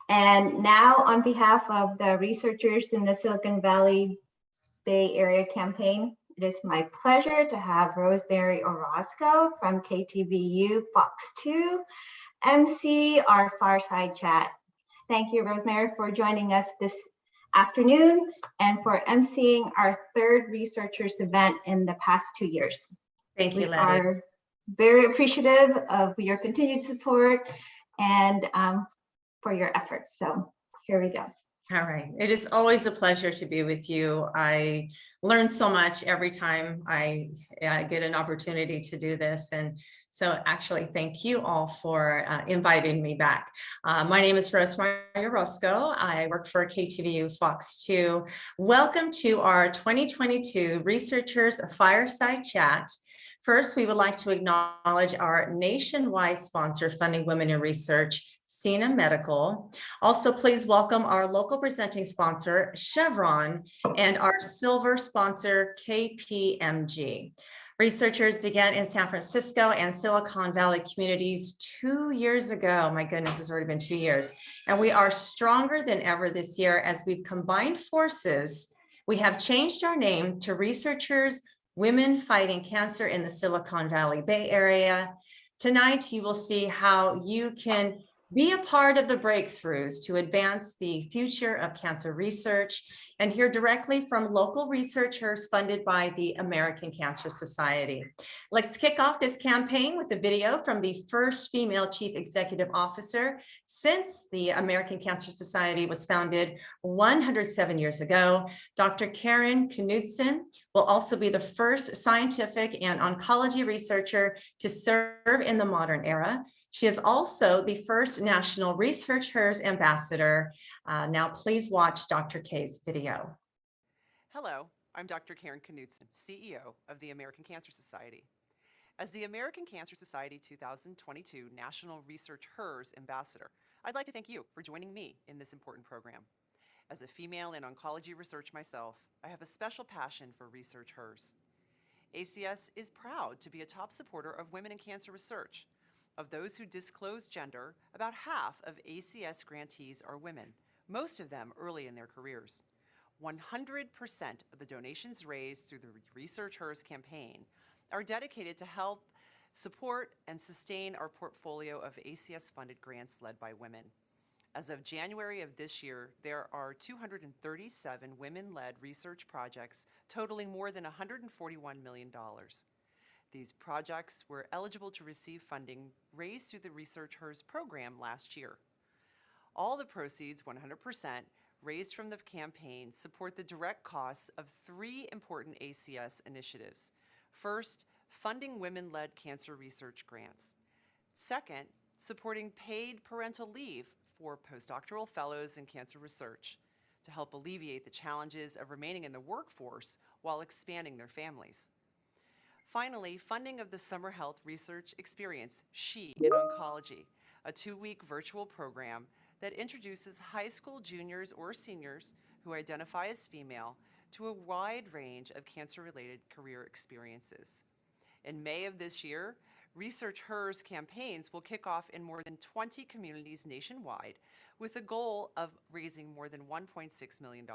And now on behalf of the researchers in the Silicon Valley Bay Area campaign, it is my pleasure to have Rosemary Orozco from KTVU Fox 2 MC our Fireside Chat. Thank you, Rosemary, for joining us this afternoon and for emceeing our third researchers event in the past 2 years. Thank you, We Letty. are very appreciative of your continued support and for your efforts. So here we go. All right. It is always a pleasure to be with you. I learn so much every time I get an opportunity to do this. And so actually, thank you all for inviting me back. My name is Rosemary Orozco. I work for KTVU Fox 2. Welcome to our 2022 Researchers Fireside Chat. First, we would like to acknowledge our nationwide sponsor funding women in research, Cena Medical. Also, please welcome our local presenting sponsor, Chevron, and our silver sponsor, KPMG. ResearchHERS began in San Francisco and Silicon Valley communities 2 years ago. My goodness, it's already been 2 years. And we are stronger than ever this year as we've combined forces. We have changed our name to ResearchHERS Women Fighting Cancer in the Silicon Valley Bay Area. Tonight, you will see how you can be a part of the breakthroughs to advance the future of cancer research and hear directly from local researchers funded by the American Cancer Society. Let's kick off this campaign with a video from the first female chief executive officer since the American Cancer Society was founded 107 years ago. Dr. Karen Knudsen will also be the first scientific and oncology researcher to serve in the modern era. She is also the first national ResearchHERS ambassador. Now please watch Dr. K's video. Hello, I'm Dr. Karen Knudsen, CEO of the American Cancer Society. As the American Cancer Society 2022 National ResearchHERS ambassador, I'd like to thank you for joining me in this important program. As a female in oncology research myself, I have a special passion for ResearchHERS. ACS is proud to be a top supporter of women in cancer research. Of those who disclose gender, about half of ACS grantees are women, most of them early in their careers. 100% of the donations raised through the ResearchHERS campaign are dedicated to help support and sustain our portfolio of ACS-funded grants led by women. As of January of this year, there are 237 women-led research projects totaling more than $141 million. These projects were eligible to receive funding raised through the ResearchHERS program last year. All the proceeds, 100%, raised from the campaign support the direct costs of 3 important ACS initiatives. First, funding women-led cancer research grants. Second, supporting paid parental leave for postdoctoral fellows in cancer research to help alleviate the challenges of remaining in the workforce while expanding their families. Finally, funding of the Summer Health Research Experience, She in Oncology, a 2-week virtual program that introduces high school juniors or seniors who identify as female to a wide range of cancer-related career experiences. In May of this year, ResearchHERS campaigns will kick off in more than 20 communities nationwide with a goal of raising more than $1.6 million.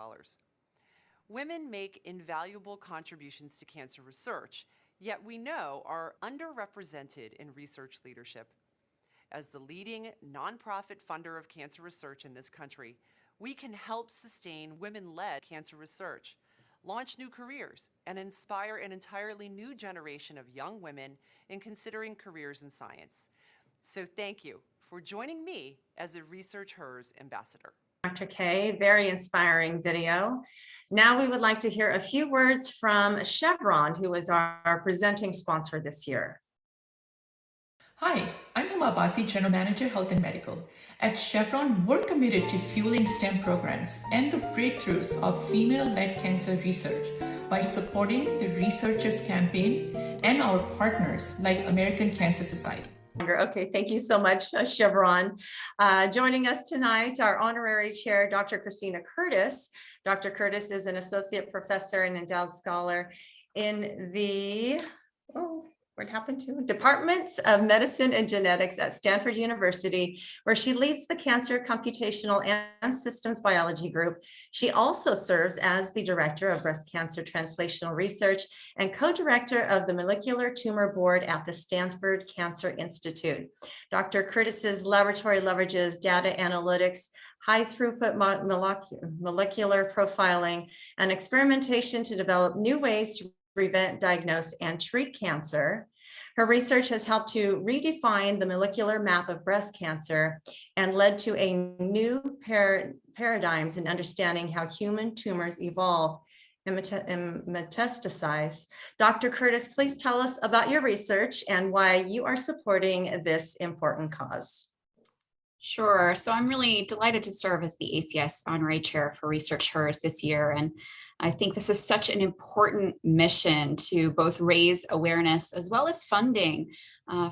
Women make invaluable contributions to cancer research, yet we know are underrepresented in research leadership. As the leading nonprofit funder of cancer research in this country, we can help sustain women-led cancer research, launch new careers, and inspire an entirely new generation of young women in considering careers in science. So thank you for joining me as a ResearchHERS ambassador. Dr. K, very inspiring video. Now we would like to hear a few words from Chevron, who is our presenting sponsor this year. Hi, I'm Huma Abbasi, General Manager, Health and Medical. At Chevron, we're committed to fueling STEM programs and the breakthroughs of female-led cancer research by supporting the ResearchHERS campaign and our partners like American Cancer Society. Okay, thank you so much, Chevron. Joining us tonight, our honorary chair, Dr. Christina Curtis. Dr. Curtis is an associate professor and endowed scholar in the what happened to Department of Medicine and Genetics at Stanford University, where she leads the Cancer Computational and Systems Biology Group. She also serves as the Director of Breast Cancer Translational Research and co-director of the Molecular Tumor Board at the Stanford Cancer Institute. Dr. Curtis's laboratory leverages data analytics, high throughput molecular profiling, and experimentation to develop new ways to prevent, diagnose, and treat cancer. Her research has helped to redefine the molecular map of breast cancer and led to a new paradigms in understanding how human tumors evolve and metastasize. Dr. Curtis, please tell us about your research and why you are supporting this important cause. Sure. So I'm really delighted to serve as the ACS Honorary Chair for ResearchHERS this year. And I think this is such an important mission to both raise awareness as well as funding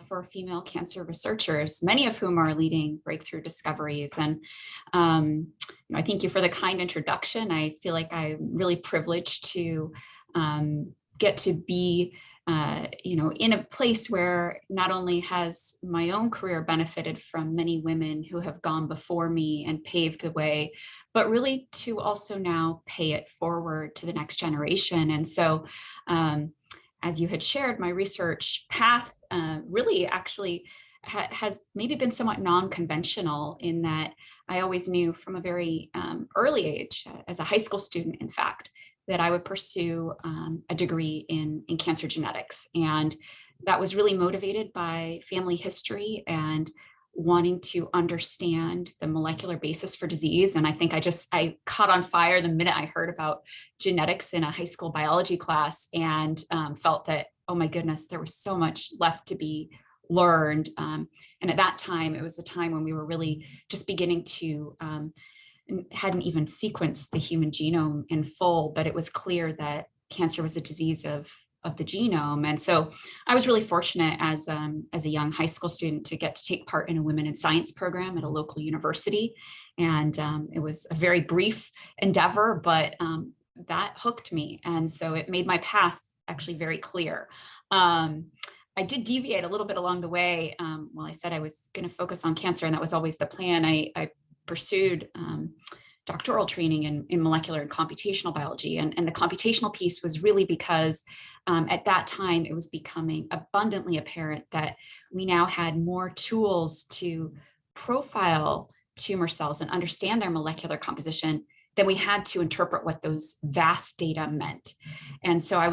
for female cancer researchers, many of whom are leading breakthrough discoveries. And I thank you for the kind introduction. I feel like I'm really privileged to get to be in a place where not only has my own career benefited from many women who have gone before me and paved the way, but really to also now pay it forward to the next generation. And so, as you had shared, my research path really actually has maybe been somewhat non-conventional in that I always knew from a very early age, as a high school student, in fact, that I would pursue a degree in cancer genetics. And that was really motivated by family history and wanting to understand the molecular basis for disease. And I think I caught on fire the minute I heard about genetics in a high school biology class and felt that, oh my goodness, there was so much left to be learned. And at that time, it was a time when we were really just beginning to hadn't even sequenced the human genome in full, but it was clear that cancer was a disease of the genome. And so I was really fortunate as a young high school student to get to take part in a Women in Science program at a local university. And it was a very brief endeavor, but that hooked me. And so it made my path actually very clear. I did deviate a little bit along the way. Well, I said I was going to focus on cancer, and that was always the plan. I pursued doctoral training in molecular and computational biology. And the computational piece was really because at that time, it was becoming abundantly apparent that we now had more tools to profile tumor cells and understand their molecular composition than we had to interpret what those vast data meant. And so I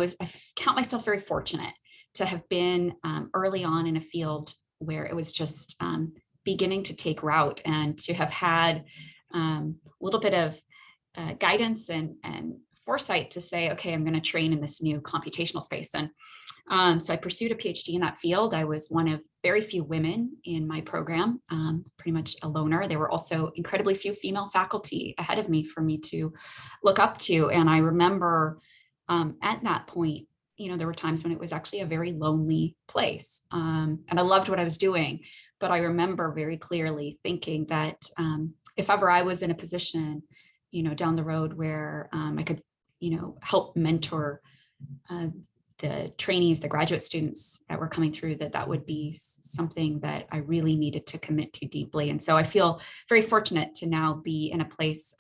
count myself very fortunate to have been early on in a field where it was just beginning to take route, and to have had a little bit of guidance and foresight to say, okay, I'm going to train in this new computational space. And so I pursued a PhD in that field. I was one of very few women in my program, pretty much a loner. There were also incredibly few female faculty ahead of me for me to look up to. And I remember at that point, there were times when it was actually a very lonely place. And I loved what I was doing. But I remember very clearly thinking that if ever I was in a position, down the road where I could, help mentor the trainees, the graduate students that were coming through, that would be something that I really needed to commit to deeply. And so I feel very fortunate to now be in a place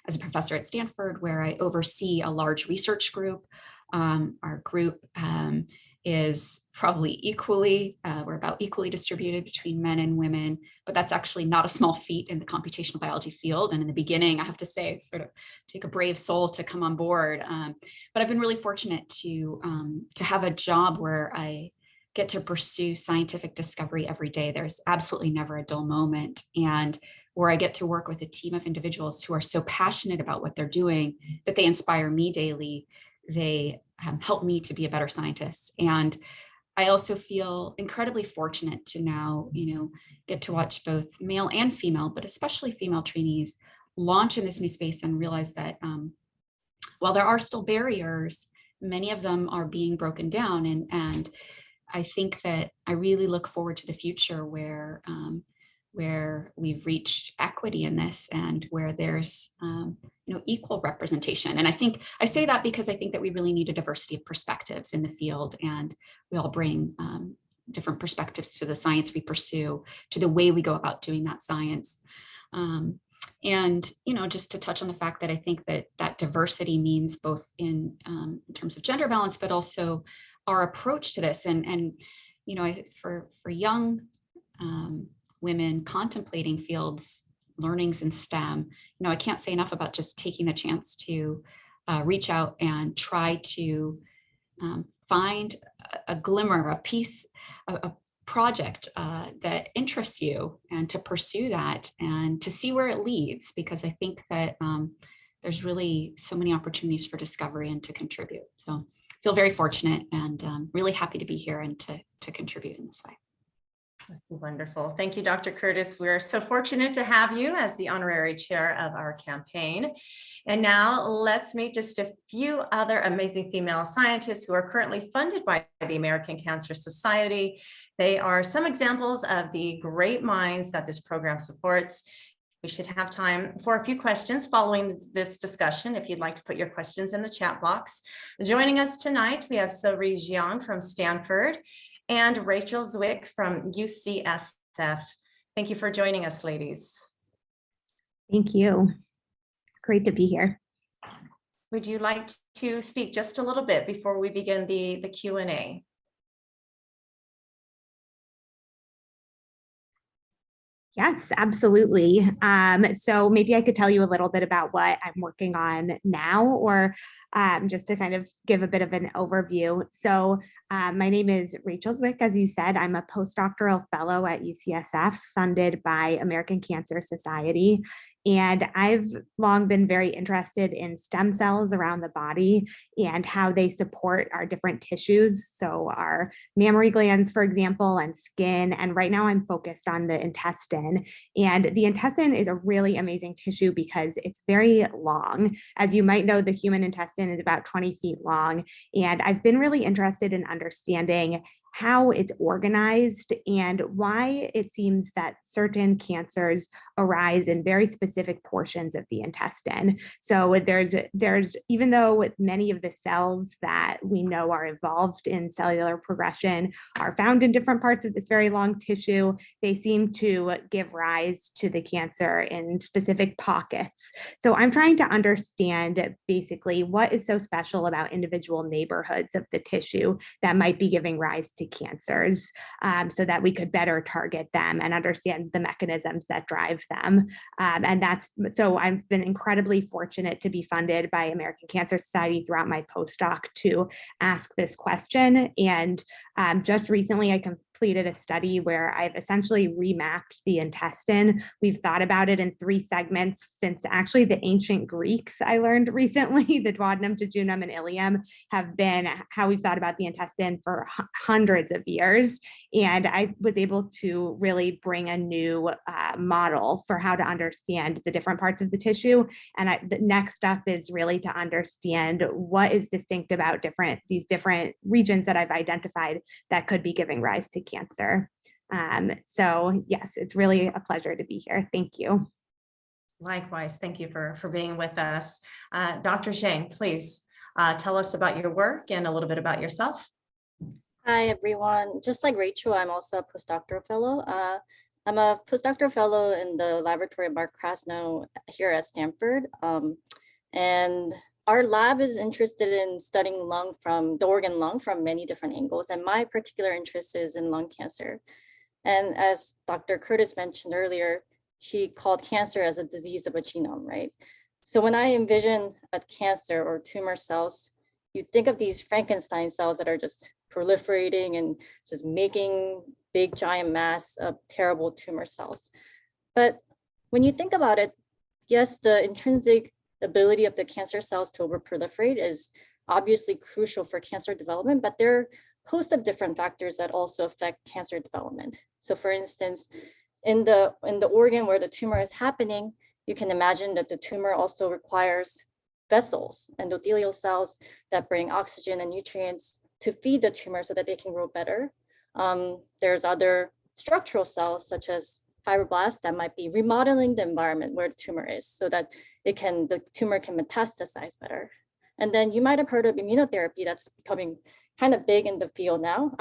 as a professor at Stanford where I oversee a large research group. Our group is probably we're about equally distributed between men and women, but that's actually not a small feat in the computational biology field. And in the beginning, I have to say, sort of take a brave soul to come on board. But I've been really fortunate to have a job where I get to pursue scientific discovery every day. There's absolutely never a dull moment. And where I get to work with a team of individuals who are so passionate about what they're doing that they inspire me daily. They help me to be a better scientist. And I also feel incredibly fortunate to now, get to watch both male and female, but especially female trainees launch in this new space and realize that while there are still barriers, many of them are being broken down. And I think that I really look forward to the future where we've reached equity in this, and where there's equal representation. And I say that because I think that we really need a diversity of perspectives in the field, and we all bring different perspectives to the science we pursue, to the way we go about doing that science. And, just to touch on the fact that I think that diversity means both in terms of gender balance, but also our approach to this. And for young women contemplating fields, learnings in STEM, I can't say enough about just taking the chance to reach out and try to find a glimmer, a piece, a project that interests you, and to pursue that and to see where it leads, because I think that there's really so many opportunities for discovery and to contribute. So I feel very fortunate and really happy to be here and to contribute in this way. That's wonderful. Thank you, Dr. Curtis. We're so fortunate to have you as the honorary chair of our campaign. And now let's meet just a few other amazing female scientists who are currently funded by the American Cancer Society. They are some examples of the great minds that this program supports. We should have time for a few questions following this discussion, if you'd like to put your questions in the chat box. Joining us tonight, we have So-Ri Jiang from Stanford and Rachel Zwick from UCSF. Thank you for joining us, ladies. Thank you. Great to be here. Would you like to speak just a little bit before we begin the Q&A? Yes, absolutely. So maybe I could tell you a little bit about what I'm working on now, or just to kind of give a bit of an overview. So my name is Rachel Zwick, as you said. I'm a postdoctoral fellow at UCSF, funded by American Cancer Society. And I've long been very interested in stem cells around the body and how they support our different tissues. So our mammary glands, for example, and skin. And right now I'm focused on the intestine. And the intestine is a really amazing tissue because it's very long. As you might know, the human intestine is about 20 feet long. And I've been really interested in understanding how it's organized and why it seems that certain cancers arise in very specific portions of the intestine. So there's even though many of the cells that we know are involved in cellular progression are found in different parts of this very long tissue, they seem to give rise to the cancer in specific pockets. So I'm trying to understand basically what is so special about individual neighborhoods of the tissue that might be giving rise to cancers, so that we could better target them and understand the mechanisms that drive them. So I've been incredibly fortunate to be funded by American Cancer Society throughout my postdoc to ask this question. And just recently I completed a study where I've essentially remapped the intestine. We've thought about it in 3 segments since actually the ancient Greeks, I learned recently, the duodenum, jejunum, and ileum have been how we've thought about the intestine for hundreds of years. And I was able to really bring a new model for how to understand the different parts of the tissue. And the next step is really to understand what is distinct about these different regions that I've identified that could be giving rise to cancer. So yes, it's really a pleasure to be here. Thank you. Likewise, thank you for being with us. Dr. Zhang, please tell us about your work and a little bit about yourself. Hi, everyone. Just like Rachel, I'm also a postdoctoral fellow. I'm a postdoctoral fellow in the laboratory of Mark Krasno here at Stanford. And our lab is interested in studying the organ lung from many different angles. And my particular interest is in lung cancer. And as Dr. Curtis mentioned earlier, she called cancer as a disease of a genome, right? So when I envision a cancer or tumor cells, you think of these Frankenstein cells that are just proliferating and just making big giant mass of terrible tumor cells. But when you think about it, yes, the intrinsic ability of the cancer cells to overproliferate is obviously crucial for cancer development, but there are a host of different factors that also affect cancer development. So for instance, in the organ where the tumor is happening, you can imagine that the tumor also requires vessels, endothelial cells that bring oxygen and nutrients to feed the tumor so that they can grow better. There's other structural cells such as fibroblasts that might be remodeling the environment where the tumor is so that the tumor can metastasize better. And then you might have heard of immunotherapy that's becoming kind of big in the field now,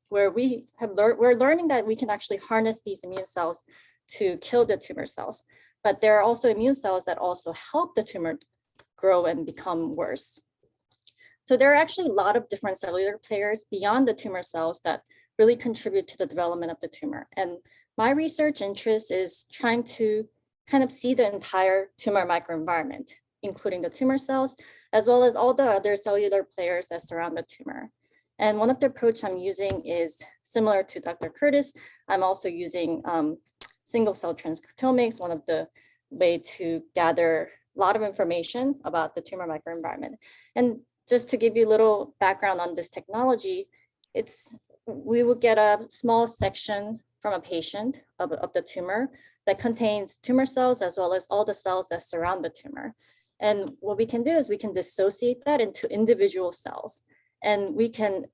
where we're learning that we can actually harness these immune cells to kill the tumor cells. But there are also immune cells that also help the tumor grow and become worse. So there are actually a lot of different cellular players beyond the tumor cells that really contribute to the development of the tumor. And my research interest is trying to kind of see the entire tumor microenvironment, including the tumor cells, as well as all the other cellular players that surround the tumor. And one of the approach I'm using is similar to Dr. Curtis. I'm also using single cell transcriptomics, one of the way to gather a lot of information about the tumor microenvironment. And just to give you a little background on this technology, we would get a small section from a patient of the tumor that contains tumor cells as well as all the cells that surround the tumor. And what we can do is we can dissociate that into individual cells, and we can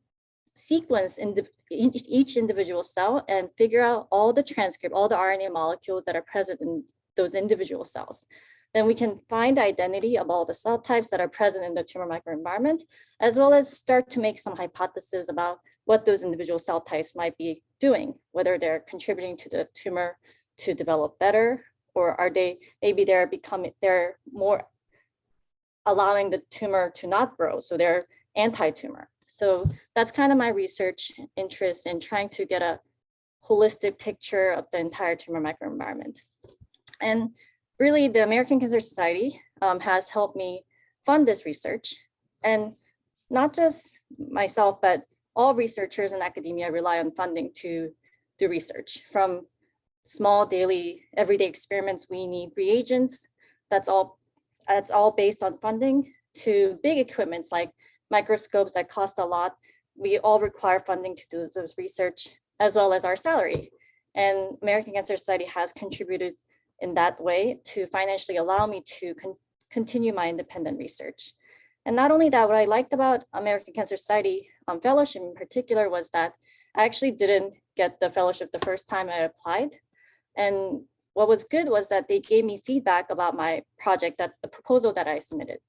sequence each individual cell and figure out all the transcript, all the RNA molecules that are present in those individual cells. Then we can find the identity of all the cell types that are present in the tumor microenvironment, as well as start to make some hypotheses about what those individual cell types might be doing, whether they're contributing to the tumor to develop better, or are they're more allowing the tumor to not grow, so they're anti-tumor. So that's kind of my research interest in trying to get a holistic picture of the entire tumor microenvironment. And really, the American Cancer Society has helped me fund this research. And not just myself, but all researchers in academia rely on funding to do research. From small daily everyday experiments, we need reagents. That's all based on funding, to big equipments like microscopes that cost a lot. We all require funding to do those research, as well as our salary. And American Cancer Society has contributed in that way to financially allow me to continue my independent research. And not only that, what I liked about American Cancer Society fellowship in particular was that I actually didn't get the fellowship the first time I applied. And what was good was that they gave me feedback about my project, the proposal that I submitted.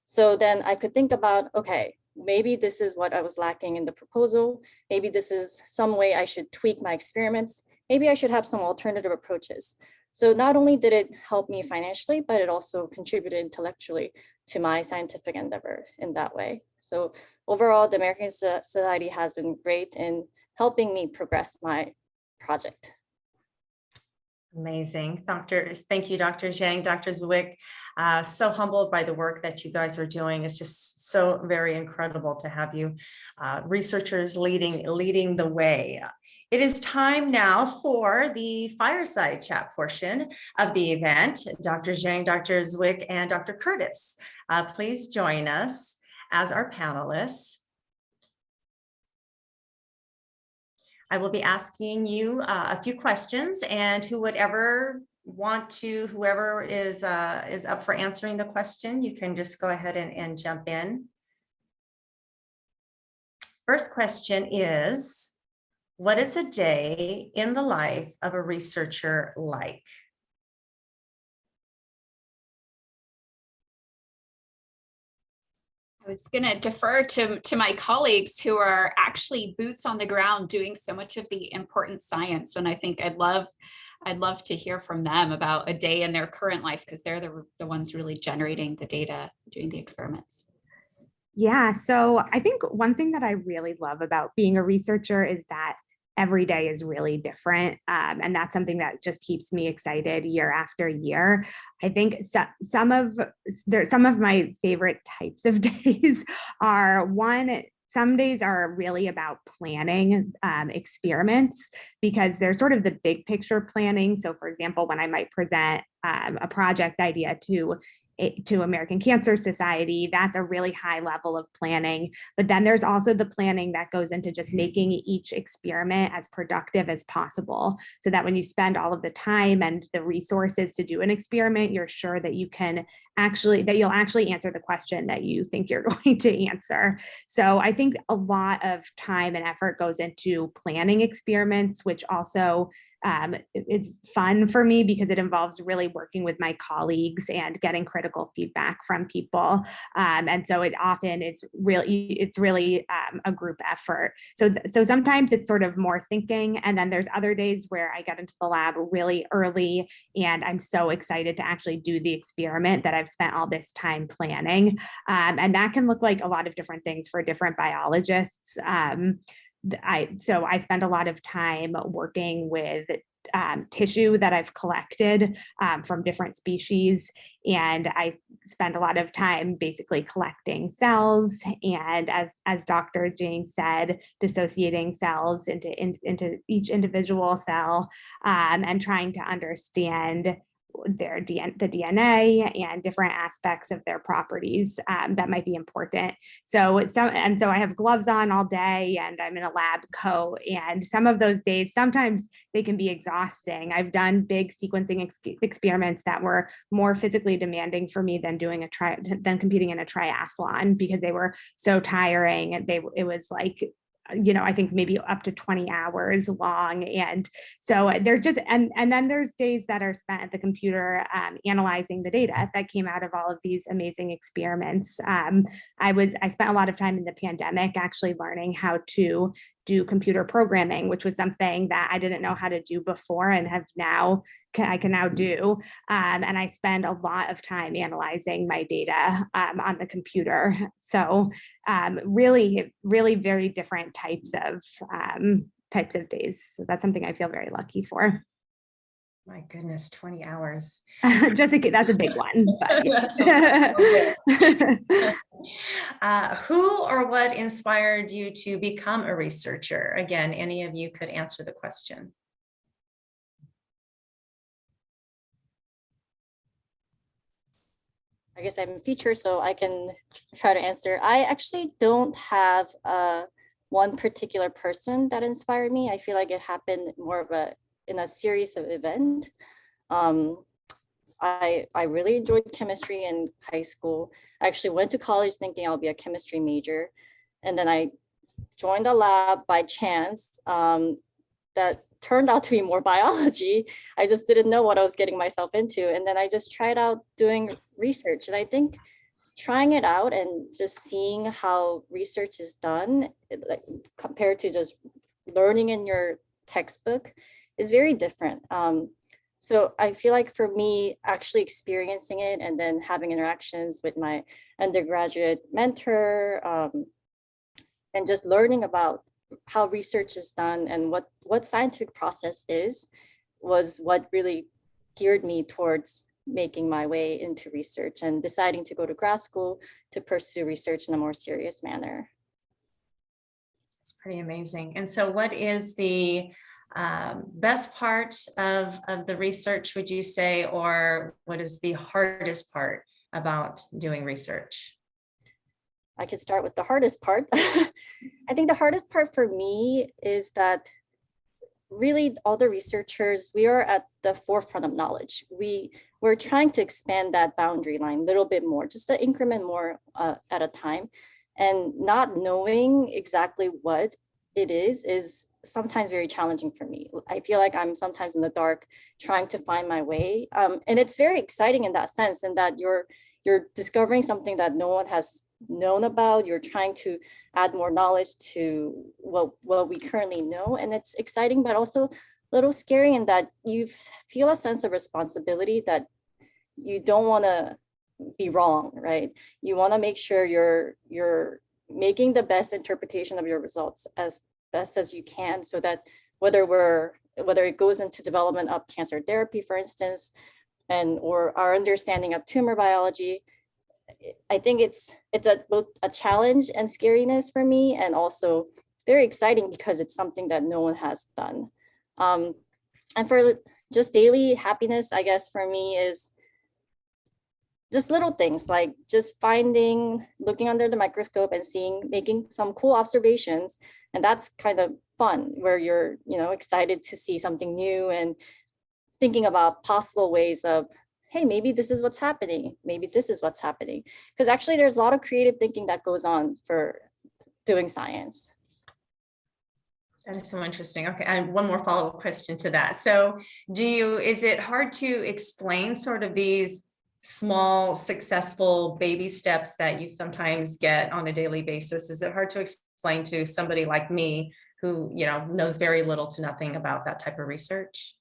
So then I could think about, okay, maybe this is what I was lacking in the proposal. Maybe this is some way I should tweak my experiments. Maybe I should have some alternative approaches. So not only did it help me financially, but it also contributed intellectually to my scientific endeavor in that way. So overall, the American Society has been great in helping me progress my project. Amazing. Thank you, Dr. Zhang, Dr. Zwick. So humbled by the work that you guys are doing. It's just so very incredible to have you researchers leading the way. It is time now for the fireside chat portion of the event. Dr. Zhang, Dr. Zwick, and Dr. Curtis, please join us as our panelists. I will be asking you a few questions, and whoever is up for answering the question, you can just go ahead and jump in. First question is, what is a day in the life of a researcher like? I was going to defer to my colleagues who are actually boots on the ground doing so much of the important science. And I think I'd love to hear from them about a day in their current life, because they're the ones really generating the data, doing the experiments. Yeah, so I think one thing that I really love about being a researcher is that every day is really different. And that's something that just keeps me excited year after year. I think some of my favorite types of days are some days are really about planning experiments, because they're sort of the big picture planning. So for example, when I might present a project idea to American Cancer Society, that's a really high level of planning. But then there's also the planning that goes into just making each experiment as productive as possible, so that when you spend all of the time and the resources to do an experiment, you're sure that you'll actually answer the question that you think you're going to answer. So I think a lot of time and effort goes into planning experiments, which also it's fun for me because it involves really working with my colleagues and getting critical feedback from people. And so it often it's really a group effort. So sometimes it's sort of more thinking, and then there's other days where I get into the lab really early and I'm so excited to actually do the experiment that I've spent all this time planning. And that can look like a lot of different things for different biologists. So I spend a lot of time working with tissue that I've collected from different species. And I spend a lot of time basically collecting cells. And as Dr. Jane said, dissociating cells into each individual cell and trying to understand the DNA and different aspects of their properties that might be important. So I have gloves on all day and I'm in a lab coat, and some of those days, sometimes they can be exhausting. I've done big sequencing experiments that were more physically demanding for me than than competing in a triathlon because they were so tiring, and it was like, I think maybe up to 20 hours long. And so there's and then there's days that are spent at the computer analyzing the data that came out of all of these amazing experiments. I spent a lot of time in the pandemic actually learning how to do computer programming, which was something that I didn't know how to do before and I can now do. And I spend a lot of time analyzing my data on the computer. So really, really very different types of days. So that's something I feel very lucky for. My goodness, 20 hours. That's a big one. Who or what inspired you to become a researcher? Again, any of you could answer the question. I guess I'm a feature, so I can try to answer. I actually don't have one particular person that inspired me. I feel like it happened more of in a series of events. I really enjoyed chemistry in high school. I actually went to college thinking I'll be a chemistry major. And then I joined a lab by chance that turned out to be more biology. I just didn't know what I was getting myself into. And then I just tried out doing research. And I think trying it out and just seeing how research is done, like, compared to just learning in your textbook, is very different. So I feel like for me, actually experiencing it and then having interactions with my undergraduate mentor and just learning about how research is done and what scientific process is, was what really geared me towards making my way into research and deciding to go to grad school to pursue research in a more serious manner. It's pretty amazing. And so what is the best part of the research, would you say, or what is the hardest part about doing research? I could start with the hardest part. I think the hardest part for me is that really all the researchers, we are at the forefront of knowledge. We're trying to expand that boundary line a little bit more, just to increment more at a time. And not knowing exactly what it is sometimes very challenging for me. I feel like I'm sometimes in the dark trying to find my way. And it's very exciting in that sense, in that you're discovering something that no one has known about. You're trying to add more knowledge to what we currently know. And it's exciting, but also a little scary in that you feel a sense of responsibility that you don't want to be wrong, right? You want to make sure you're making the best interpretation of your results as best as you can, so that whether it goes into development of cancer therapy, for instance, or our understanding of tumor biology, I think it's both a challenge and scariness for me, and also very exciting because it's something that no one has done. And for just daily happiness, I guess for me is just little things like just looking under the microscope and making some cool observations. And that's kind of fun, where you're, excited to see something new and thinking about possible ways of, hey, maybe this is what's happening. Maybe this is what's happening. Because actually there's a lot of creative thinking that goes on for doing science. That is so interesting. Okay, and one more follow-up question to that. So is it hard to explain sort of these small, successful baby steps that you sometimes get on a daily basis? Is it hard to explain to somebody like me who, knows very little to nothing about that type of research?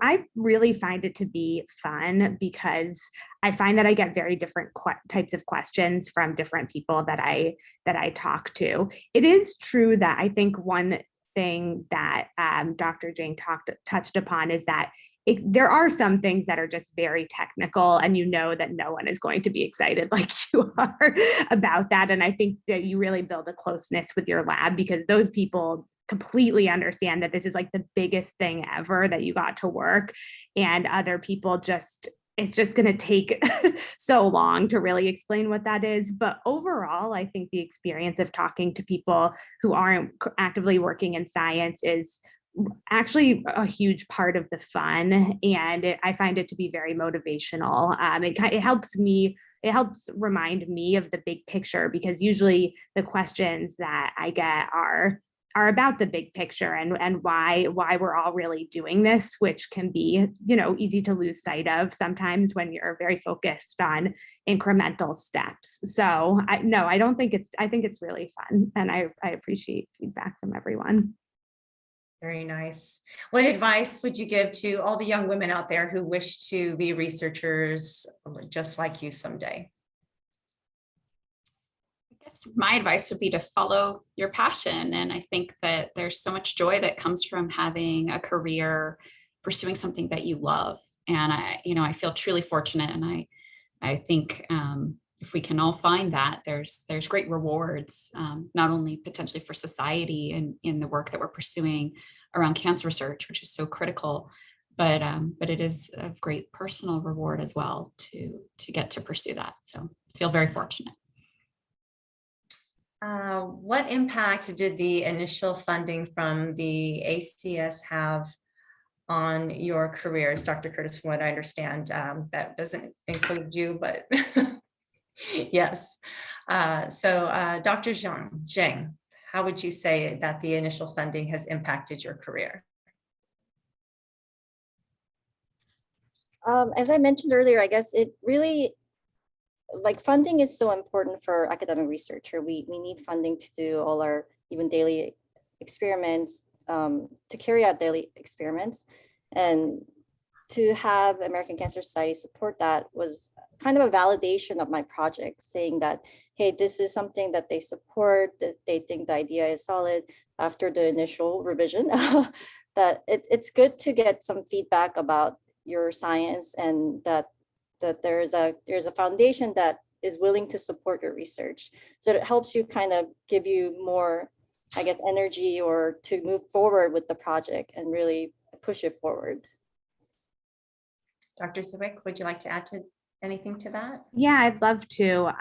I really find it to be fun because I find that I get very different types of questions from different people that I talk to. It is true that I think one thing that Dr. Jane touched upon is that there are some things that are just very technical, and that no one is going to be excited like you are about that. And I think that you really build a closeness with your lab because those people completely understand that this is like the biggest thing ever that you got to work, and other people it's just going to take so long to really explain what that is. But overall, I think the experience of talking to people who aren't actively working in science is actually a huge part of the fun, and I find it to be very motivational. It helps remind me of the big picture, because usually the questions that I get are about the big picture and why we're all really doing this, which can be, easy to lose sight of sometimes when you're very focused on incremental steps. So I think it's really fun, and I appreciate feedback from everyone. Very nice. What advice would you give to all the young women out there who wish to be researchers just like you someday? I guess my advice would be to follow your passion. And I think that there's so much joy that comes from having a career, pursuing something that you love. And I feel truly fortunate. And I think if we can all find that, there's great rewards, not only potentially for society and in the work that we're pursuing around cancer research, which is so critical, but it is of great personal reward as well to get to pursue that. So I feel very fortunate. What impact did the initial funding from the ACS have on your careers, Dr. Curtis? From what I understand, that doesn't include you, but yes. So Dr. Zhang, how would you say that the initial funding has impacted your career? As I mentioned earlier, I guess it really, funding is so important for academic researcher. We need funding to do all our even daily experiments, to carry out daily experiments, and to have American Cancer Society support that was kind of a validation of my project, saying that, hey, this is something that they support, that they think the idea is solid after the initial revision, that it's good to get some feedback about your science, and that there's a foundation that is willing to support your research. So it helps you kind of give you more, I guess, energy or to move forward with the project and really push it forward. Dr. Zwick, would you like to add anything to that? Yeah, I'd love to.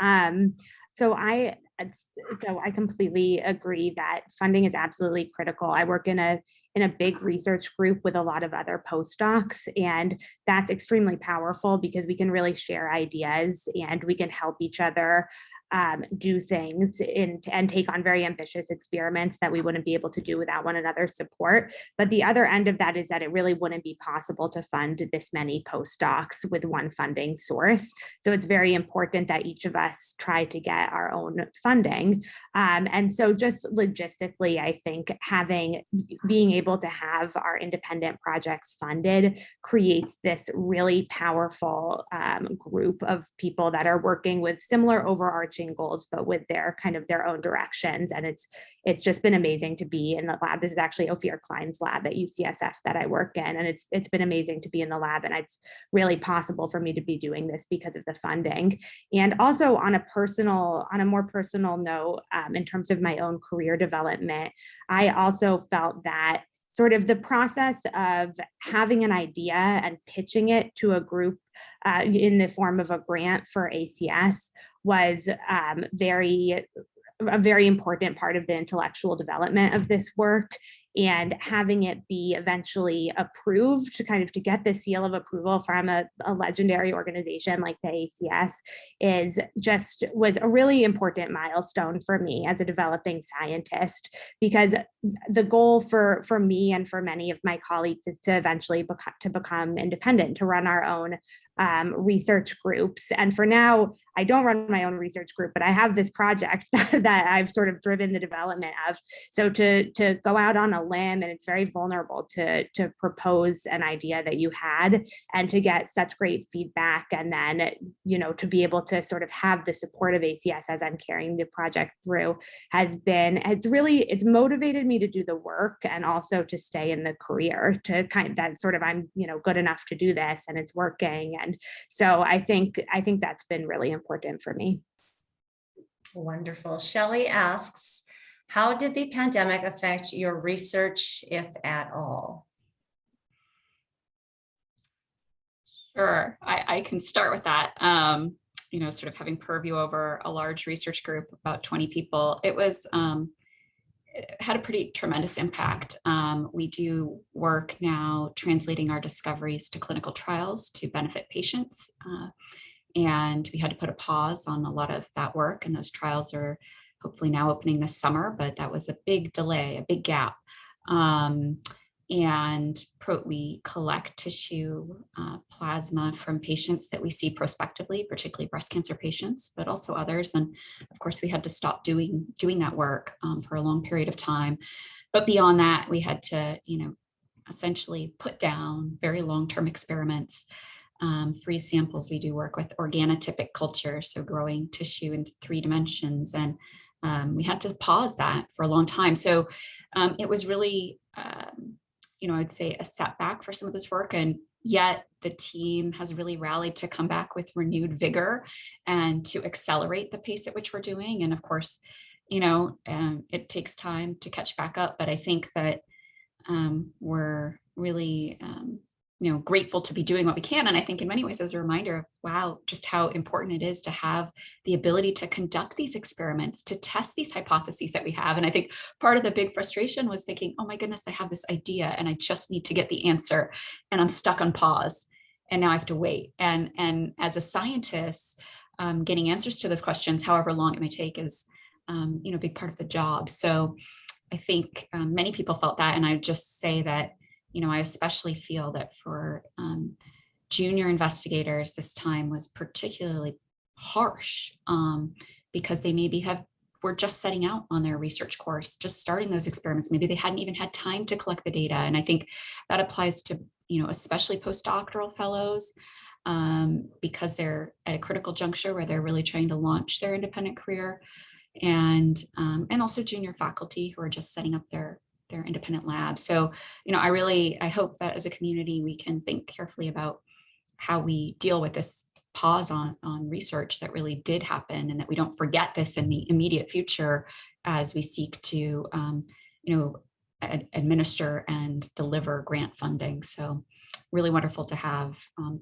So I completely agree that funding is absolutely critical. I work in a big research group with a lot of other postdocs, and that's extremely powerful because we can really share ideas and we can help each other do things and take on very ambitious experiments that we wouldn't be able to do without one another's support. But the other end of that is that it really wouldn't be possible to fund this many postdocs with one funding source. So it's very important that each of us try to get our own funding. And so just logistically, I think being able to have our independent projects funded creates this really powerful group of people that are working with similar overarching goals, but with their own directions. And it's just been amazing to be in the lab. This is actually Ophir Klein's lab at UCSF that I work in. And it's been amazing to be in the lab. And it's really possible for me to be doing this because of the funding. And also on a more personal note, in terms of my own career development, I also felt that sort of the process of having an idea and pitching it to a group in the form of a grant for ACS was a very important part of the intellectual development of this work. and having it be eventually approved to kind of to get the seal of approval from a legendary organization like the ACS was a really important milestone for me as a developing scientist, because the goal for me and for many of my colleagues is to eventually become independent, to run our own research groups. And for now, I don't run my own research group, but I have this project that I've sort of driven the development of. So to go out on a limb, and it's very vulnerable to propose an idea that you had and to get such great feedback, and then, you know, to be able to sort of have the support of ACS as I'm carrying the project through it's motivated me to do the work and also to stay in the career, to kind of that sort of, I'm, you know, good enough to do this and it's working. And so I think that's been really important for me. Wonderful. Shelley asks, how did the pandemic affect your research, if at all? Sure, I can start with that. You know, sort of having purview over a large research group, about 20 people, it had a pretty tremendous impact. We do work now translating our discoveries to clinical trials to benefit patients. And we had to put a pause on a lot of that work, and those trials are hopefully now opening this summer, but that was a big delay, a big gap. We collect tissue plasma from patients that we see prospectively, particularly breast cancer patients, but also others. And of course, we had to stop doing that work for a long period of time. But beyond that, we had to, you know, essentially put down very long-term experiments, freeze samples. We do work with organotypic culture, so growing tissue in 3 dimensions. And we had to pause that for a long time. So it was really, you know, I'd say a setback for some of this work, and yet the team has really rallied to come back with renewed vigor and to accelerate the pace at which we're doing. And of course, you know, it takes time to catch back up, but I think that we're really, you know, grateful to be doing what we can. And I think in many ways, as a reminder of, wow, just how important it is to have the ability to conduct these experiments, to test these hypotheses that we have. And I think part of the big frustration was thinking, oh my goodness, I have this idea and I just need to get the answer and I'm stuck on pause and now I have to wait. And as a scientist, getting answers to those questions, however long it may take, is, you know, a big part of the job. So I think many people felt that. And I would just say that, you know, I especially feel that for junior investigators, this time was particularly harsh because they maybe were just setting out on their research course, just starting those experiments. Maybe they hadn't even had time to collect the data. And I think that applies to, you know, especially postdoctoral fellows, because they're at a critical juncture where they're really trying to launch their independent career, and also junior faculty who are just setting up their independent lab. So, you know, I hope that as a community, we can think carefully about how we deal with this pause on research that really did happen, and that we don't forget this in the immediate future as we seek to, you know, administer and deliver grant funding. So really wonderful to have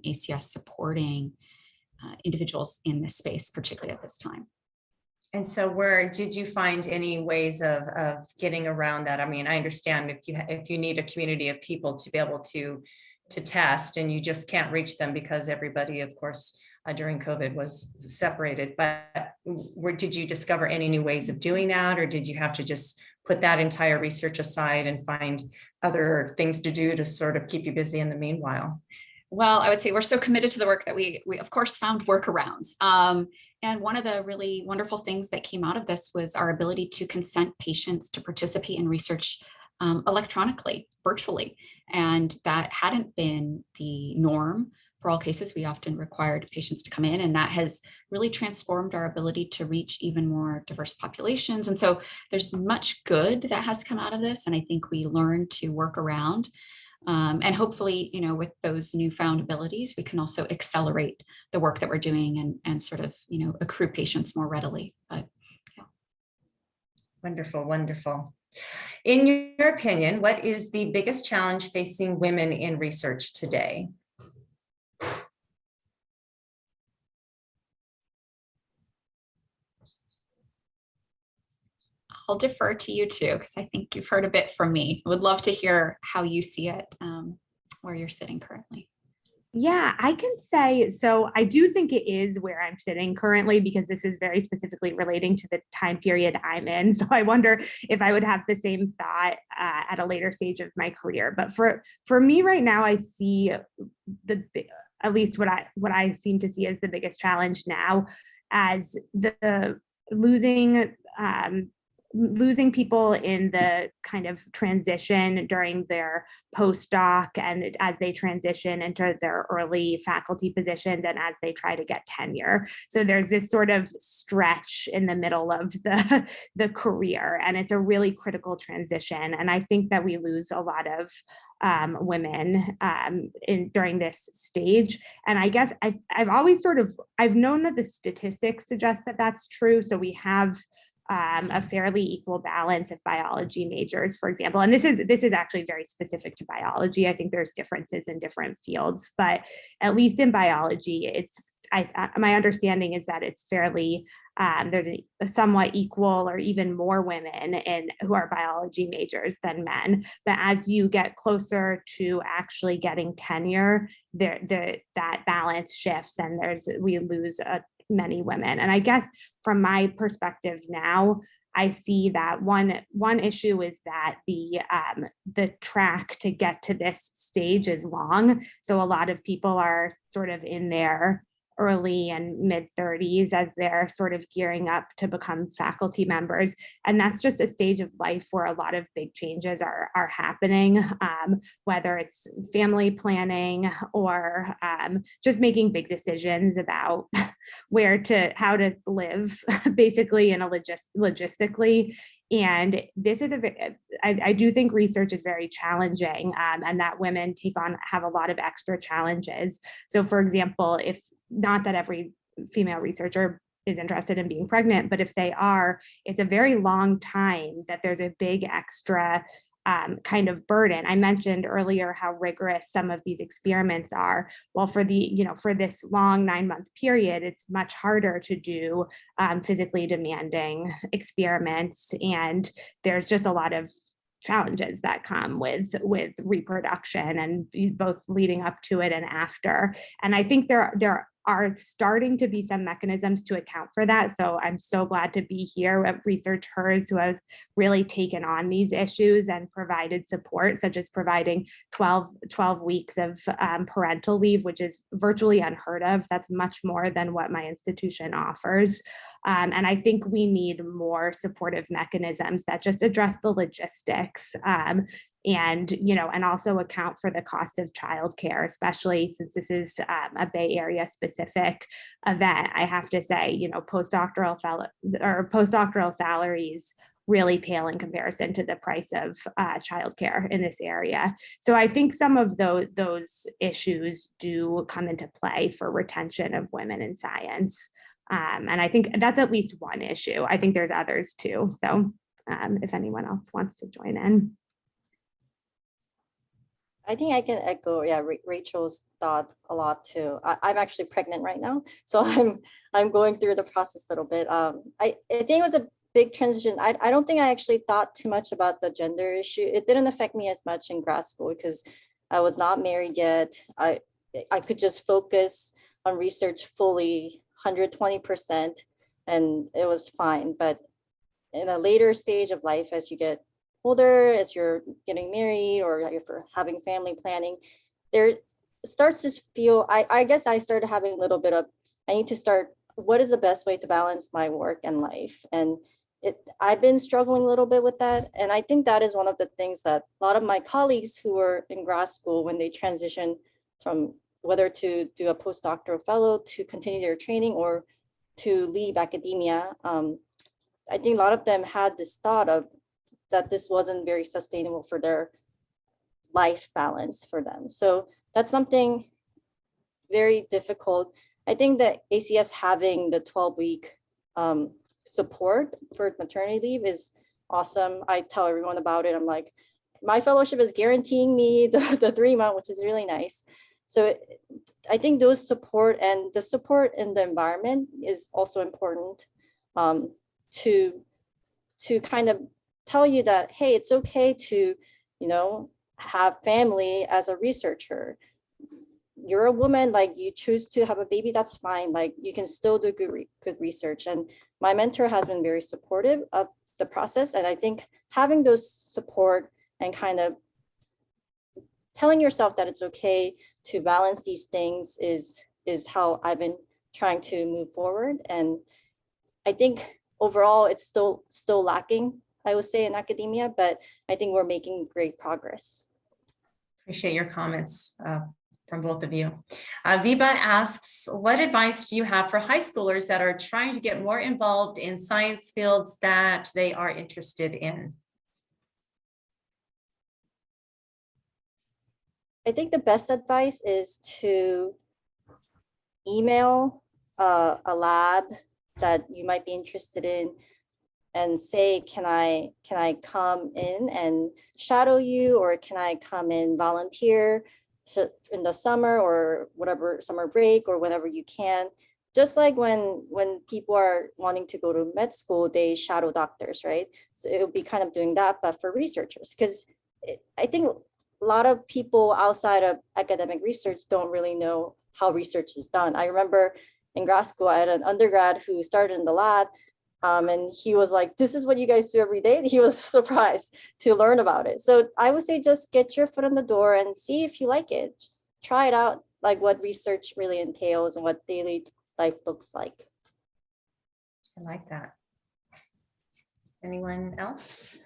ACS supporting individuals in this space, particularly at this time. And so where did you find any ways of getting around that? I mean, I understand if you need a community of people to be able to test, and you just can't reach them because everybody, of course, during COVID was separated, but did you discover any new ways of doing that? Or did you have to just put that entire research aside and find other things to do to sort of keep you busy in the meanwhile? Well, I would say we're so committed to the work that we of course found workarounds. And one of the really wonderful things that came out of this was our ability to consent patients to participate in research electronically, virtually. And that hadn't been the norm for all cases. We often required patients to come in, and that has really transformed our ability to reach even more diverse populations. And so there's much good that has come out of this. And I think we learned to work around. And hopefully, you know, with those newfound abilities, we can also accelerate the work that we're doing and sort of, you know, accrue patients more readily. But yeah. Wonderful, wonderful. In your opinion, what is the biggest challenge facing women in research today? I'll defer to you too, because I think you've heard a bit from me. I would love to hear how you see it where you're sitting currently. Yeah, I can say, so I do think it is where I'm sitting currently, because this is very specifically relating to the time period I'm in. So I wonder if I would have the same thought at a later stage of my career. But for me right now, I see at least what I seem to see as the biggest challenge now as the losing people in the kind of transition during their postdoc and as they transition into their early faculty positions and as they try to get tenure. So there's this sort of stretch in the middle of the career, and it's a really critical transition. And I think that we lose a lot of women during this stage. And I guess I've known that the statistics suggest that that's true. So we have a fairly equal balance of biology majors, for example. And this is actually very specific to biology. I think there's differences in different fields, but at least in biology, my understanding is that it's fairly, there's a somewhat equal or even more women who are biology majors than men. But as you get closer to actually getting tenure, that balance shifts and we lose many women. And I guess from my perspective now, I see that one issue is that the track to get to this stage is long. So a lot of people are sort of in their early and mid 30s as they're sort of gearing up to become faculty members. And that's just a stage of life where a lot of big changes are happening, whether it's family planning or just making big decisions about how to live basically in a logistically. And this is I do think research is very challenging, and that women have a lot of extra challenges. So for example, not that every female researcher is interested in being pregnant, but if they are, it's a very long time that there's a big extra kind of burden. I mentioned earlier how rigorous some of these experiments are. Well, for this long 9-month period, it's much harder to do physically demanding experiments. And there's just a lot of challenges that come with reproduction, and both leading up to it and after. And I think there are starting to be some mechanisms to account for that. So I'm so glad to be here at ResearchHERS, who has really taken on these issues and provided support, such as providing 12 weeks of parental leave, which is virtually unheard of. That's much more than what my institution offers. And I think we need more supportive mechanisms that just address the logistics and also account for the cost of childcare, especially since this is a Bay Area specific event. I have to say, postdoctoral salaries really pale in comparison to the price of childcare in this area. So I think some of those issues do come into play for retention of women in science. And I think that's at least one issue. I think there's others too. So if anyone else wants to join in. I think I can echo, Rachel's thought a lot too. I'm actually pregnant right now, so I'm going through the process a little bit. I think it was a big transition. I don't think I actually thought too much about the gender issue. It didn't affect me as much in grad school because I was not married yet. I could just focus on research fully 120%, and it was fine. But in a later stage of life, as you get older, as you're getting married or if you're having family planning, there starts to feel, I guess I started having a little bit of, I need to start, what is the best way to balance my work and life? And I've been struggling a little bit with that. And I think that is one of the things that a lot of my colleagues who were in grad school, when they transition from whether to do a postdoctoral fellow, to continue their training, or to leave academia, I think a lot of them had this thought of that this wasn't very sustainable for their life balance for them. So that's something very difficult. I think that ACS having the 12-week support for maternity leave is awesome. I tell everyone about it. I'm like, my fellowship is guaranteeing me the 3-month, which is really nice. So I think those support and the support in the environment is also important to to kind of tell you that, hey, it's okay to, have family as a researcher. You're a woman, like you choose to have a baby, that's fine. Like you can still do good research. And my mentor has been very supportive of the process. And I think having those support and kind of telling yourself that it's okay to balance these things is how I've been trying to move forward. And I think overall it's still lacking, I would say, in academia, but I think we're making great progress. Appreciate your comments from both of you. Viva asks, what advice do you have for high schoolers that are trying to get more involved in science fields that they are interested in? I think the best advice is to email a lab that you might be interested in and say, can I come in and shadow you, or can I come in volunteer in the summer or whatever, summer break or whenever you can. Just like when people are wanting to go to med school, they shadow doctors, right? So it would be kind of doing that, but for researchers, because I think a lot of people outside of academic research don't really know how research is done. I remember in grad school, I had an undergrad who started in the lab, and he was like, this is what you guys do every day. He was surprised to learn about it. So I would say just get your foot in the door and see if you like it. Just try it out, like what research really entails and what daily life looks like. I like that. Anyone else?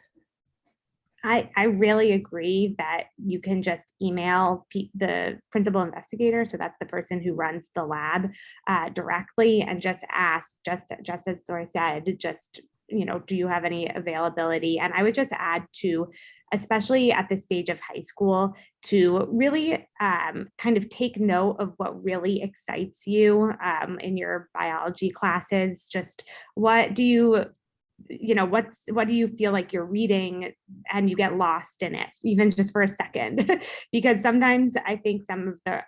I really agree that you can just email the principal investigator, so that's the person who runs the lab, directly, and just ask, just as Zora said, just, do you have any availability? And I would just add to, especially at this stage of high school, to really kind of take note of what really excites you in your biology classes. Just what do you what do you feel like you're reading and you get lost in it, even just for a second? Because sometimes I think some of the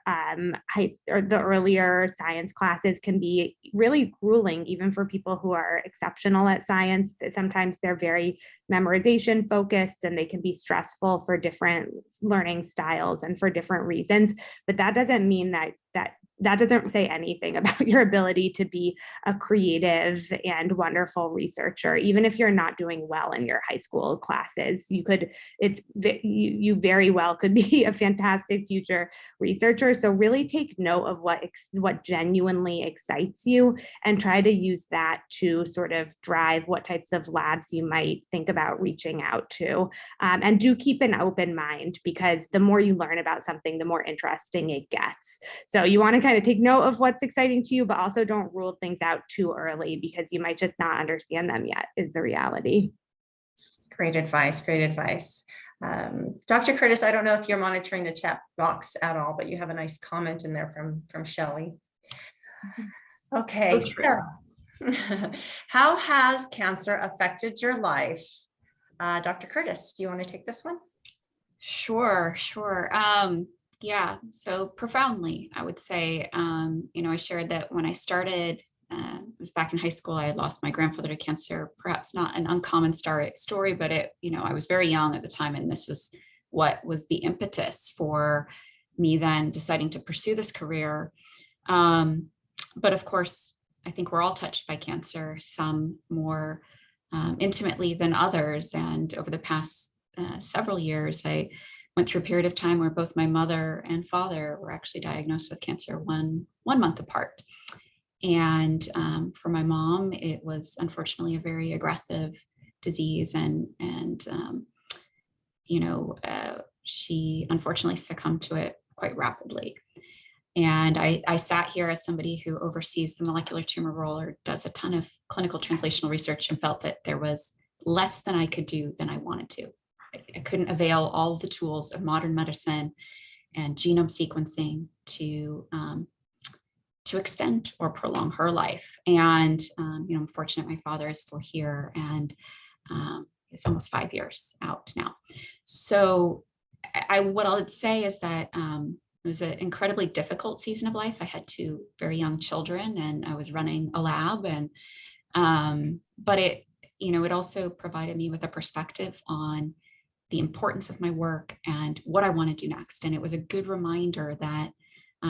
the earlier science classes can be really grueling, even for people who are exceptional at science. Sometimes they're very memorization focused and they can be stressful for different learning styles and for different reasons. But that doesn't mean that doesn't say anything about your ability to be a creative and wonderful researcher. Even if you're not doing well in your high school classes, you very well could be a fantastic future researcher. So really take note of what genuinely excites you and try to use that to sort of drive what types of labs you might think about reaching out to. And do keep an open mind, because the more you learn about something, the more interesting it gets. So you want to kind of take note of what's exciting to you, but also don't rule things out too early, because you might just not understand them yet, is the reality. Great advice, great advice. Dr. Curtis, I don't know if you're monitoring the chat box at all, but you have a nice comment in there from Shelley. Okay, so how has cancer affected your life? Dr. Curtis, do you want to take this one? Sure. Yeah, so profoundly, I would say. I shared that when I started, it was back in high school, I had lost my grandfather to cancer. Perhaps not an uncommon story, but I was very young at the time, and this was what was the impetus for me then deciding to pursue this career. But of course, I think we're all touched by cancer, some more intimately than others. And over the past several years, I went through a period of time where both my mother and father were actually diagnosed with cancer one month apart. And for my mom, it was unfortunately a very aggressive disease, and she unfortunately succumbed to it quite rapidly. And I sat here as somebody who oversees the molecular tumor role or does a ton of clinical translational research, and felt that there was less than I could do than I wanted to. I couldn't avail all of the tools of modern medicine and genome sequencing to extend or prolong her life. And I'm fortunate my father is still here, and it's almost 5 years out now. So what I would say is that it was an incredibly difficult season of life. I had 2 very young children, and I was running a lab, and but it also provided me with a perspective on the importance of my work and what I want to do next. And it was a good reminder that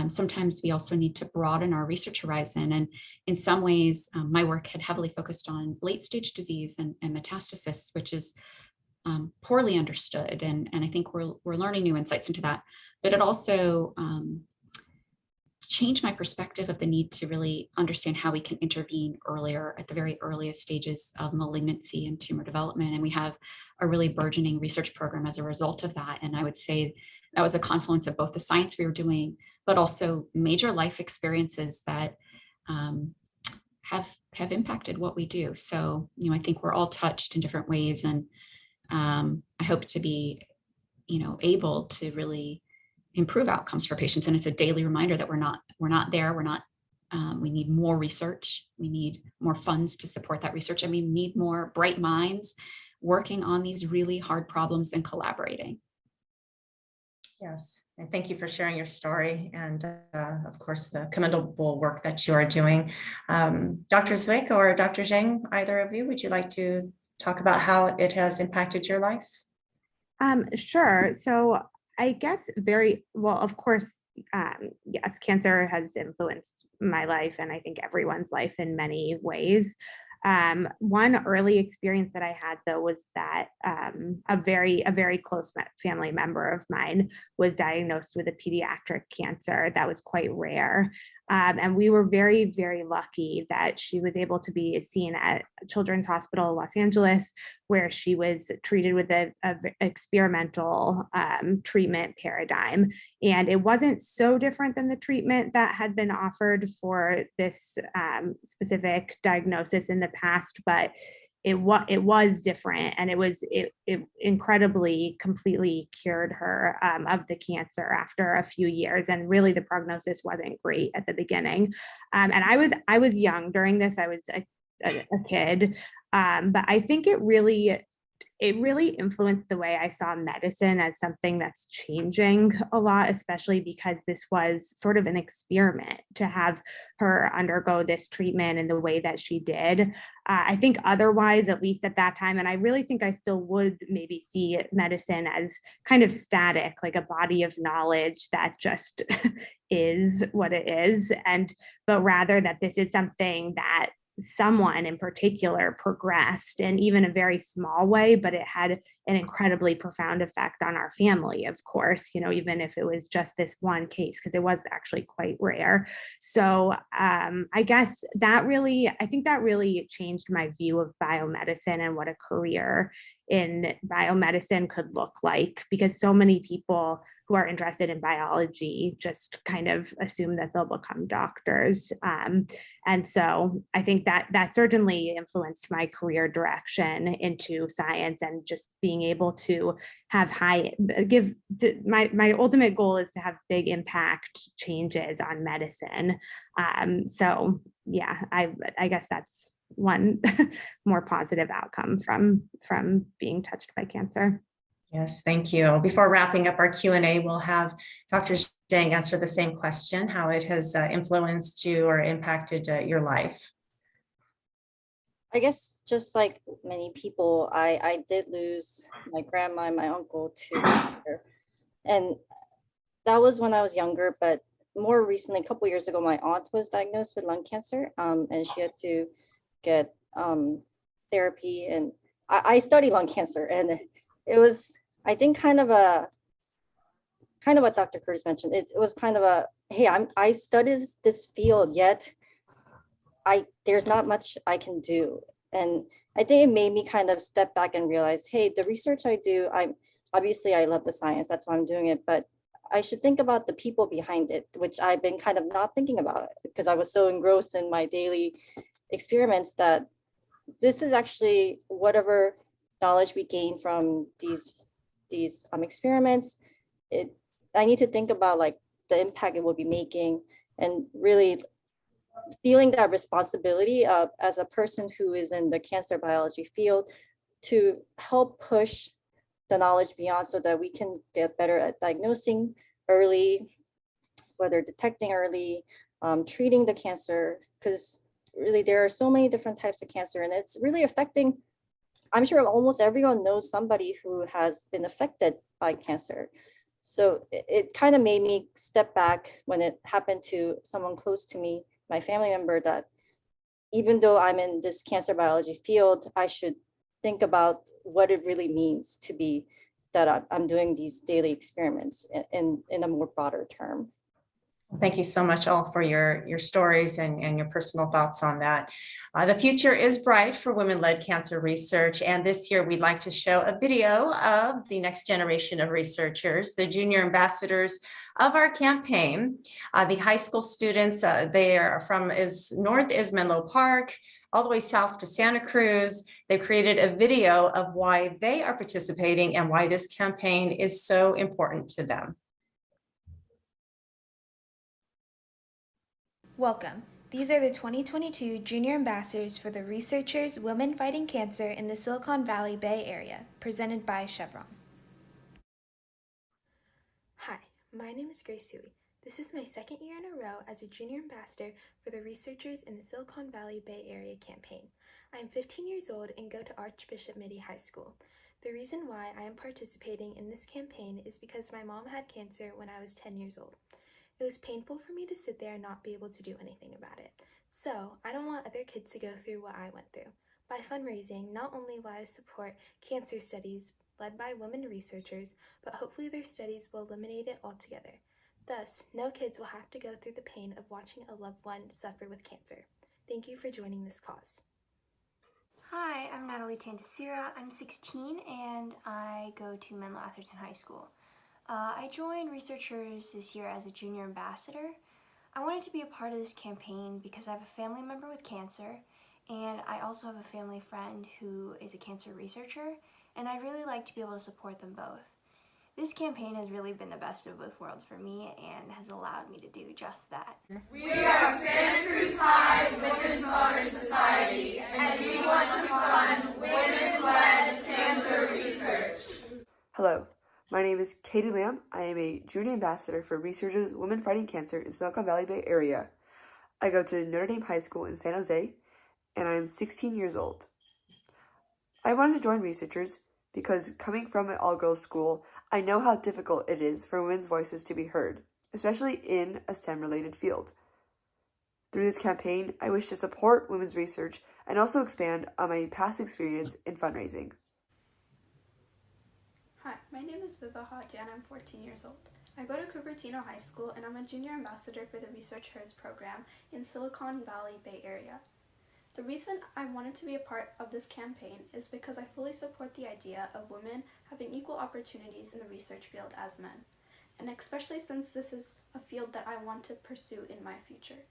sometimes we also need to broaden our research horizon. And in some ways, my work had heavily focused on late stage disease and metastasis, which is poorly understood. And I think we're learning new insights into that. But it also changed my perspective of the need to really understand how we can intervene earlier at the very earliest stages of malignancy and tumor development. And we have a really burgeoning research program as a result of that. And I would say that was a confluence of both the science we were doing, but also major life experiences that have impacted what we do. So, I think we're all touched in different ways. And I hope to be, able to really improve outcomes for patients. And it's a daily reminder that we're not there. We need more research. We need more funds to support that research. And we need more bright minds working on these really hard problems and collaborating. Yes, and thank you for sharing your story and of course the commendable work that you are doing. Dr. Zwick or Dr. Zhang, either of you, would you like to talk about how it has impacted your life? Sure. So I guess very well, of course, yes, cancer has influenced my life and I think everyone's life in many ways. One early experience that I had though was that a very close family member of mine was diagnosed with a pediatric cancer that was quite rare. And we were very, very lucky that she was able to be seen at Children's Hospital Los Angeles, where she was treated with a experimental treatment paradigm. And it wasn't so different than the treatment that had been offered for this specific diagnosis in the past, but it was different, and it incredibly completely cured her of the cancer after a few years. And really, the prognosis wasn't great at the beginning. And I was young during this. I was a kid, but I think it really influenced the way I saw medicine as something that's changing a lot, especially because this was sort of an experiment to have her undergo this treatment in the way that she did. I think otherwise, at least at that time, and I really think I still would maybe see medicine as kind of static, like a body of knowledge that just is what it is. But rather that this is something that someone in particular progressed in even a very small way, but it had an incredibly profound effect on our family, of course, even if it was just this one case, because it was actually quite rare. So I guess I think that really changed my view of biomedicine and what a career in biomedicine could look like, because so many people who are interested in biology just kind of assume that they'll become doctors. And so I think that certainly influenced my career direction into science, and just being able to have my ultimate goal is to have big impact changes on medicine. So yeah, I guess that's one more positive outcome from being touched by cancer. Yes, thank you. Before wrapping up our Q&A, we'll have Dr. Zhang answer the same question, how it has influenced you or impacted your life. I guess just like many people, I did lose my grandma and my uncle to cancer. And that was when I was younger, but more recently, a couple of years ago, my aunt was diagnosed with lung cancer, and she had to get therapy. And I study lung cancer, and it was, I think, kind of what Dr. Curtis mentioned. It was kind of hey, I studied this field, yet there's not much I can do. And I think it made me kind of step back and realize, hey, the research I do, I love the science, that's why I'm doing it, but I should think about the people behind it, which I've been kind of not thinking about because I was so engrossed in my daily experiments that this is actually whatever knowledge we gain from these experiments. I need to think about like the impact it will be making, and really feeling that responsibility as a person who is in the cancer biology field to help push the knowledge beyond so that we can get better at diagnosing early, whether detecting early, treating the cancer, because really there are so many different types of cancer, and it's really affecting I'm sure almost everyone knows somebody who has been affected by cancer. So it kind of made me step back when it happened to someone close to me, my family member, that even though I'm in this cancer biology field, I should think about what it really means to be that I'm doing these daily experiments in a more broader term. Thank you so much all for your stories and your personal thoughts on that. The future is bright for women-led cancer research. And this year we'd like to show a video of the next generation of researchers, the junior ambassadors of our campaign. The high school students, they are from North Menlo Park, all the way south to Santa Cruz. They've created a video of why they are participating and why this campaign is so important to them. Welcome. These are the 2022 Junior Ambassadors for the ResearchHERS Women Fighting Cancer in the Silicon Valley Bay Area, presented by Chevron. Hi, my name is Grace Huey. This is my second year in a row as a Junior Ambassador for the ResearchHERS in the Silicon Valley Bay Area campaign. I am 15 years old and go to Archbishop Mitty High School. The reason why I am participating in this campaign is because my mom had cancer when I was 10 years old. It was painful for me to sit there and not be able to do anything about it. So I don't want other kids to go through what I went through. By fundraising, not only will I support cancer studies led by women researchers, but hopefully their studies will eliminate it altogether. Thus, no kids will have to go through the pain of watching a loved one suffer with cancer. Thank you for joining this cause. Hi, I'm Natalie Tantasira. I'm 16 and I go to Menlo Atherton High School. I joined ResearchHERS this year as a junior ambassador. I wanted to be a part of this campaign because I have a family member with cancer, and I also have a family friend who is a cancer researcher, and I'd really like to be able to support them both. This campaign has really been the best of both worlds for me and has allowed me to do just that. We are Santa Cruz High Women's Honor Society, and we want to fund women-led cancer research. Hello. My name is Katie Lamb. I am a junior ambassador for ResearchHERS Women Fighting Cancer in Silicon Valley Bay Area. I go to Notre Dame High School in San Jose, and I am 16 years old. I wanted to join ResearchHERS because coming from an all-girls school, I know how difficult it is for women's voices to be heard, especially in a STEM-related field. Through this campaign, I wish to support women's research and also expand on my past experience in fundraising. Hi, my name is Vibha Hajja and I'm 14 years old. I go to Cupertino High School and I'm a junior ambassador for the ResearchHERS program in Silicon Valley Bay Area. The reason I wanted to be a part of this campaign is because I fully support the idea of women having equal opportunities in the research field as men, and especially since this is a field that I want to pursue in my future.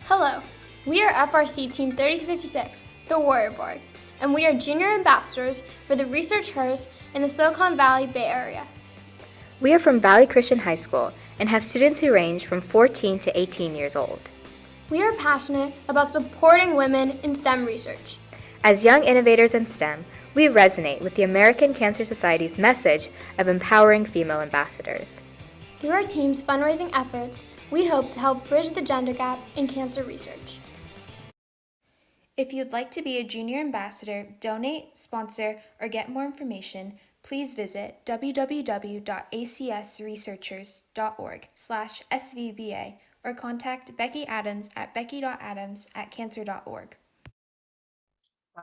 Hello, we are FRC Team 3056, the Warrior Boards, and we are junior ambassadors for the ResearchHERS in the Silicon Valley Bay Area. We are from Valley Christian High School and have students who range from 14 to 18 years old. We are passionate about supporting women in STEM research. As young innovators in STEM, we resonate with the American Cancer Society's message of empowering female ambassadors. Through our team's fundraising efforts, we hope to help bridge the gender gap in cancer research. If you'd like to be a junior ambassador, donate, sponsor, or get more information, please visit www.acsresearchers.org/SVBA or contact Becky Adams at becky.adams@cancer.org.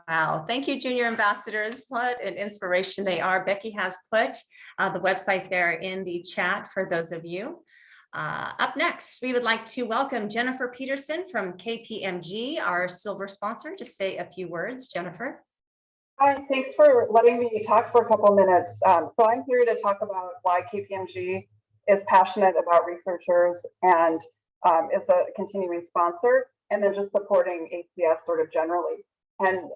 Wow, thank you, junior ambassadors. What an inspiration they are. Becky has put the website there in the chat for those of you. Up next, we would like to welcome Jennifer Peterson from KPMG, our silver sponsor, to say a few words. Jennifer. Hi, thanks for letting me talk for a couple minutes. So I'm here to talk about why KPMG is passionate about ResearchHERS and is a continuing sponsor, and then just supporting ACS sort of generally. And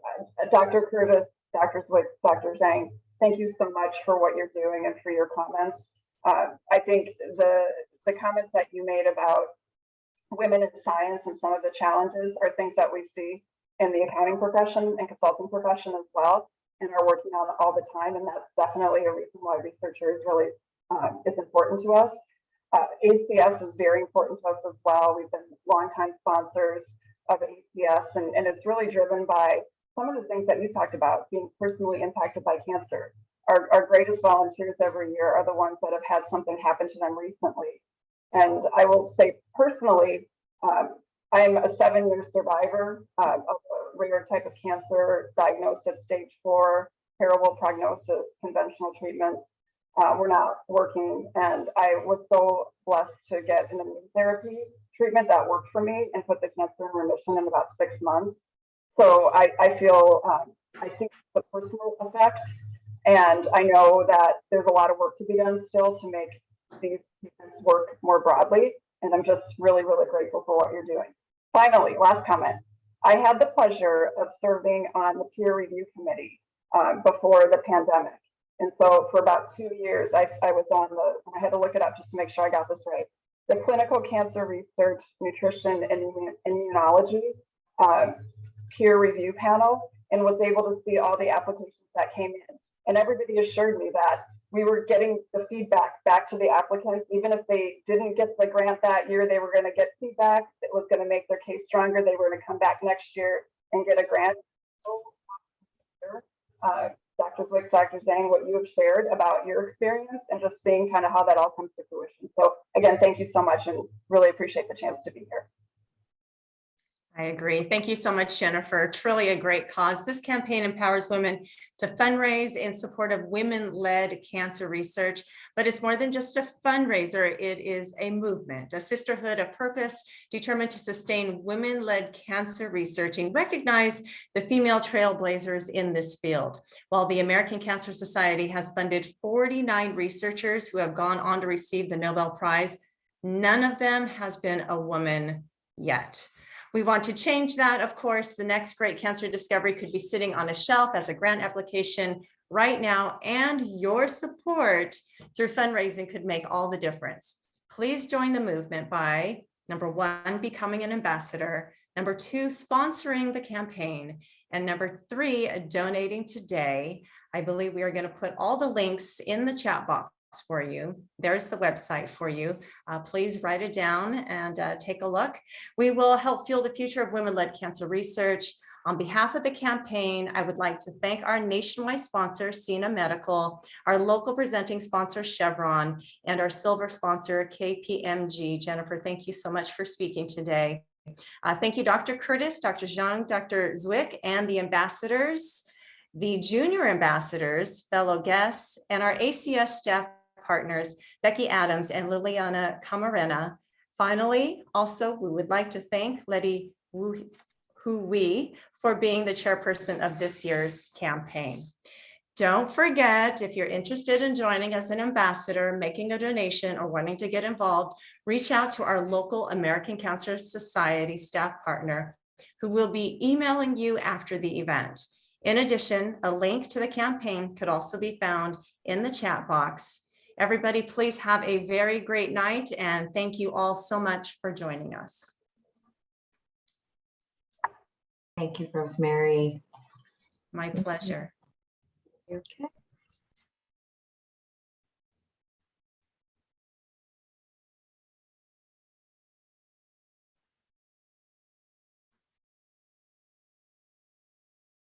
Dr. Curtis, Dr. Zwick, Dr. Zhang, thank you so much for what you're doing and for your comments. I think the comments that you made about women in science and some of the challenges are things that we see in the accounting profession and consulting profession as well, and are working on all the time. And that's definitely a reason why ResearchHERS really is important to us. ACS is very important to us as well. We've been longtime sponsors of ACS, and it's really driven by some of the things that you talked about, being personally impacted by cancer. Our greatest volunteers every year are the ones that have had something happen to them recently. And I will say personally, I'm a 7-year survivor of a rare type of cancer, diagnosed at stage 4, terrible prognosis, conventional treatments were not working. And I was so blessed to get an immune therapy treatment that worked for me and put the cancer in remission in about 6 months. So I feel, I see the personal effect, and I know that there's a lot of work to be done still to make these treatments work more broadly. And I'm just really, really grateful for what you're doing. Finally, last comment. I had the pleasure of serving on the peer review committee before the pandemic. And so for about 2 years, I was on I had to look it up just to make sure I got this right, the Clinical Cancer Research, Nutrition, and Immunology peer review panel, and was able to see all the applications that came in. And everybody assured me that we were getting the feedback back to the applicants. Even if they didn't get the grant that year, they were going to get feedback that was going to make their case stronger. They were going to come back next year and get a grant. Dr. Zwick, Dr. Zhang, what you have shared about your experience and just seeing kind of how that all comes to fruition. So again, thank you so much and really appreciate the chance to be here. I agree. Thank you so much, Jennifer. Truly a great cause. This campaign empowers women to fundraise in support of women-led cancer research, but it's more than just a fundraiser. It is a movement, a sisterhood, a purpose determined to sustain women-led cancer research and recognize the female trailblazers in this field. While the American Cancer Society has funded 49 researchers who have gone on to receive the Nobel Prize, none of them has been a woman yet. We want to change that. Of course, the next great cancer discovery could be sitting on a shelf as a grant application right now, and your support through fundraising could make all the difference. Please join the movement by, number 1, becoming an ambassador, number 2, sponsoring the campaign, and number 3, donating today. I believe we are going to put all the links in the chat box for you. There's the website for you. Please write it down and take a look. We will help fuel the future of women-led cancer research. On behalf of the campaign, I would like to thank our nationwide sponsor, Cena Medical, our local presenting sponsor, Chevron, and our silver sponsor, KPMG. Jennifer, thank you so much for speaking today. Thank you, Dr. Curtis, Dr. Zhang, Dr. Zwick, and the ambassadors, the junior ambassadors, fellow guests, and our ACS staff partners, Becky Adams and Liliana Camarena. Finally, also, we would like to thank Letty Hui for being the chairperson of this year's campaign. Don't forget, if you're interested in joining as an ambassador, making a donation, or wanting to get involved, reach out to our local American Cancer Society staff partner who will be emailing you after the event. In addition, a link to the campaign could also be found in the chat box. Everybody, please have a very great night, and thank you all so much for joining us. Thank you, Rosemary. My pleasure. Okay.